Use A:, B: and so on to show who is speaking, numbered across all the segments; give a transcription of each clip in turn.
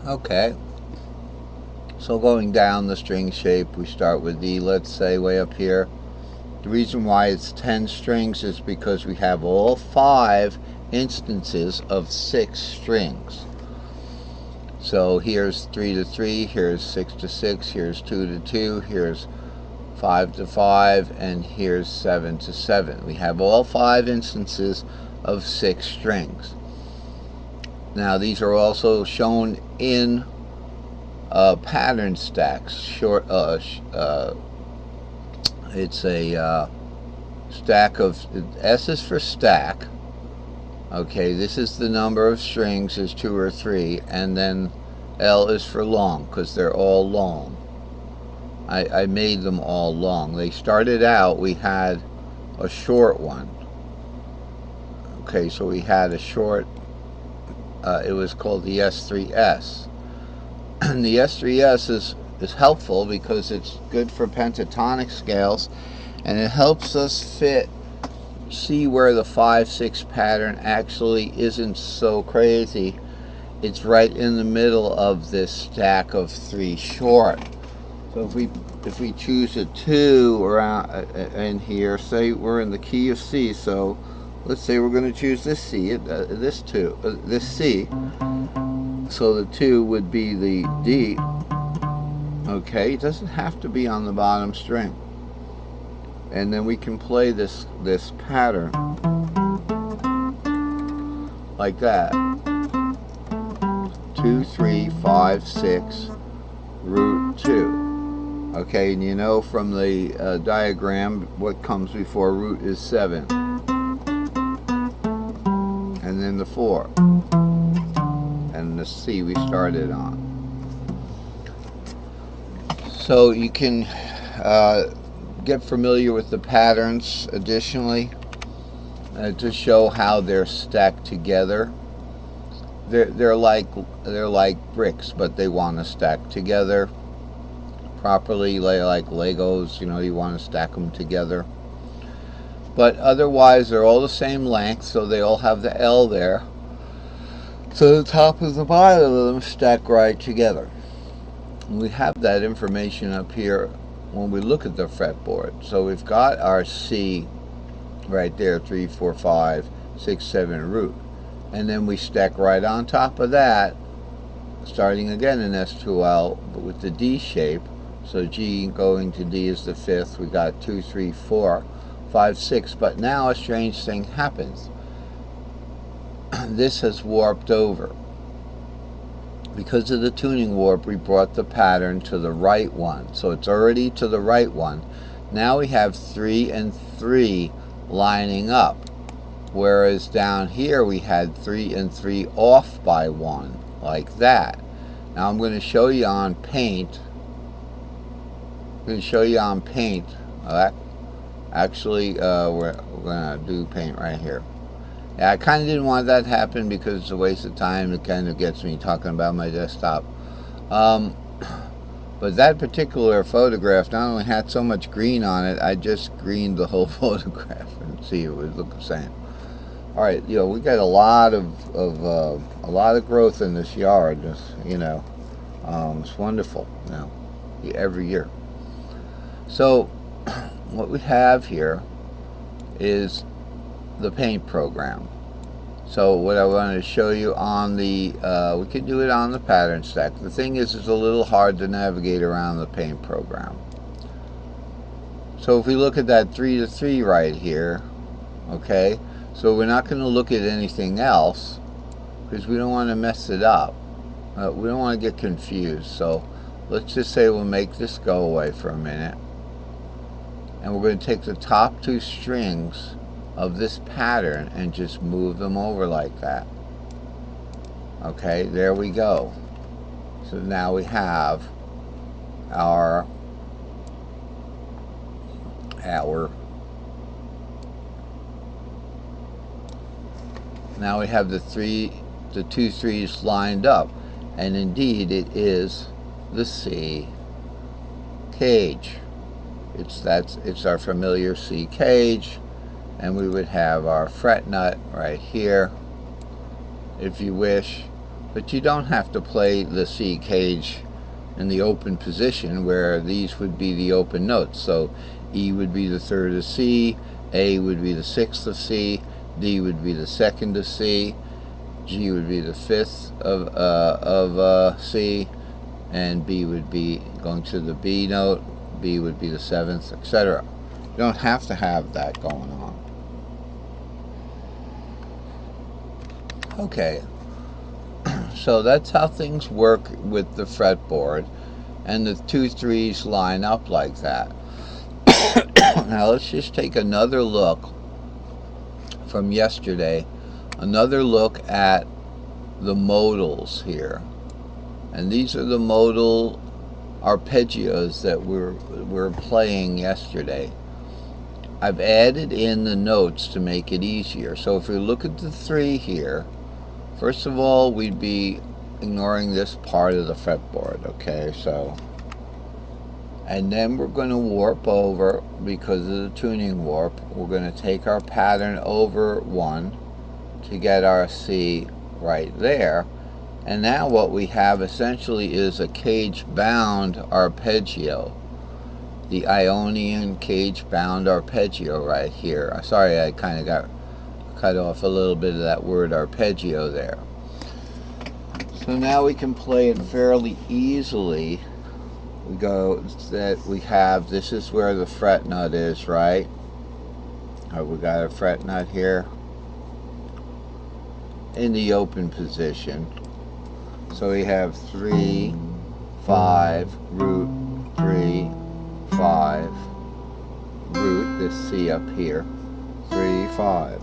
A: Okay, so going down the string shape, we start with D, let's say, way up here. The reason why it's 10 strings is because we have all 5 instances of 6 strings. So here's 3 to 3, here's 6 to 6, here's 2 to 2, here's 5 to 5, and here's 7 to 7. We have all 5 instances of 6 strings. Now these are also shown in pattern stacks. It's a stack of, S is for stack. Okay, this is the number of strings is 2 or 3, and then L is for long, because they're all long. I made them all long. They started out, we had a short one. Okay, so we had a short, it was called the S3S. And the S3S is helpful because it's good for pentatonic scales, and it helps us see where the 5/6 pattern actually isn't so crazy. It's right in the middle of this stack of 3 short. So if we choose a 2 around in here, say we're in the key of C, so let's say we're going to choose this C, this C. So the 2 would be the D. Okay, it doesn't have to be on the bottom string. And then we can play this pattern like that. 2, 3, 5, 6, root 2. Okay, and you know from the diagram what comes before root is 7. And then the 4. And the C we started on. So you can get familiar with the patterns additionally to show how they're stacked together. They're like bricks, but they want to stack together properly, like Legos. You know, you want to stack them together. But otherwise, they're all the same length, so they all have the L there. So the top and the bottom of them stack right together. And we have that information up here when we look at the fretboard. So we've got our C right there, 3, 4, 5, 6, 7 root. And then we stack right on top of that, starting again in S2L, but with the D shape. So G going to D is the 5th. We got 2, 3, 4, 5, 6. But now a strange thing happens. This has warped over. Because of the tuning warp, we brought the pattern to the right one. So it's already to the right one. Now we have 3 and 3 lining up. Whereas down here we had 3 and 3 off by 1, like that. Now I'm going to show you on Paint. Actually, we're going to do Paint right here. Yeah, I kind of didn't want that to happen because it's a waste of time. It kind of gets me talking about my desktop. But that particular photograph not only had so much green on it, I just greened the whole photograph and see it would look the same. All right, you know, we got a lot of growth in this yard. You know, it's wonderful. You know, every year. So what we have here is the Paint program. So what I wanted to show you on the, we can do it on the pattern stack. The thing is, it's a little hard to navigate around the Paint program. So if we look at that 3 to 3 right here, okay, so we're not going to look at anything else because we don't want to mess it up. We don't want to get confused. So let's just say we'll make this go away for a minute. And we're going to take the top 2 strings of this pattern and just move them over like that. Okay, there we go. So now we have our now we have the 2 3s lined up, and indeed it is the C cage. It's our familiar C cage, and we would have our fret nut right here, if you wish, But you don't have to play the C cage in the open position where these would be the open notes. So E would be the third of C, A would be the sixth of C, D would be the second of C, G would be the fifth of C, and B would be going to the B note, B would be the seventh, etc. You don't have to have that going on. Okay, so that's how things work with the fretboard, and the 2 3s line up like that. Now let's just take another look from yesterday, another look at the modals here. And these are the modal arpeggios that we're playing yesterday. I've added in the notes to make it easier. So if we look at the 3 here, first of all, we'd be ignoring this part of the fretboard, okay? So, and then we're going to warp over, because of the tuning warp, we're going to take our pattern over 1 to get our C right there. And now what we have essentially is a cage-bound arpeggio. The Ionian cage-bound arpeggio right here. Sorry, I kind of got cut off a little bit of that word arpeggio there. So now we can play it fairly easily. We go that we have, this is where the fret nut is, right? We got a fret nut here in the open position. So we have 3, 5, root, 3, 5, root, this C up here, 3, 5.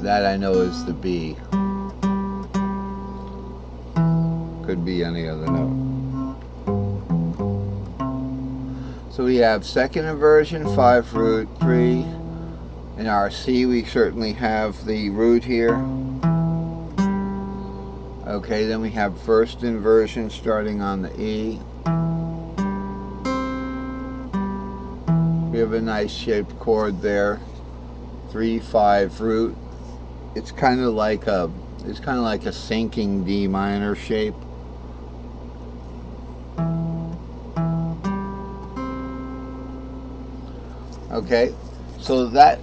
A: That I know is the B. Could be any other note. So we have second inversion, 5 root, 3. In our C we certainly have the root here. Okay, then we have first inversion starting on the E. We have a nice shaped chord there. 3, 5 root. It's kind of like a sinking D minor shape. Okay, so that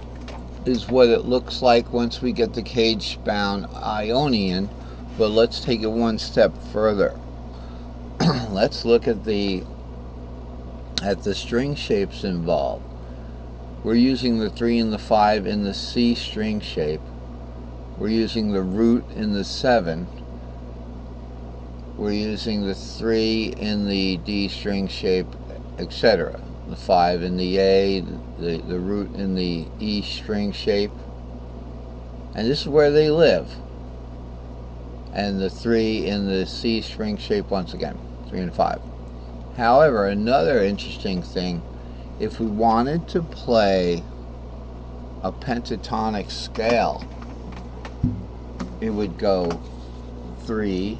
A: is what it looks like once we get the cage-bound Ionian. But let's take it one step further. Let's look at the string shapes involved. We're using the 3 and the 5 in the C string shape. We're using the root in the 7. We're using the 3 in the D string shape, etc. The 5 in the A, the root in the E string shape. And this is where they live. And the 3 in the C string shape once again, 3 and 5. However, another interesting thing, if we wanted to play a pentatonic scale, it would go 3,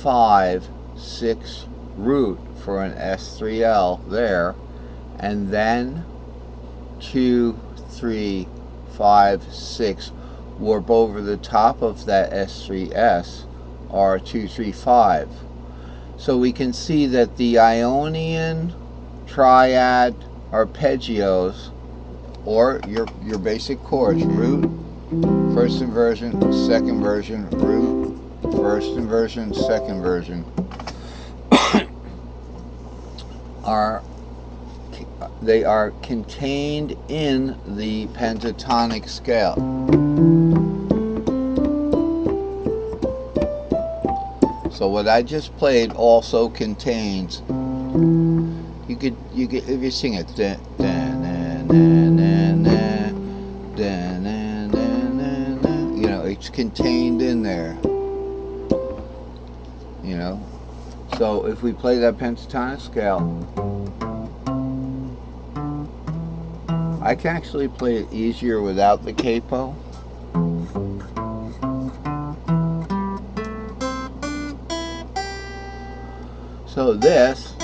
A: 5, 6, root for an S3L there, and then 2, 3, 5, 6, warp over the top of that S3S, or 2, 3, 5. So we can see that the Ionian triad arpeggios, or your basic chords, root, first inversion, second inversion, root, first inversion, second inversion, they are contained in the pentatonic scale. So what I just played also contains, you could if you sing it, you know, it's contained in there, you know. So if we play that pentatonic scale, I can actually play it easier without the capo. So this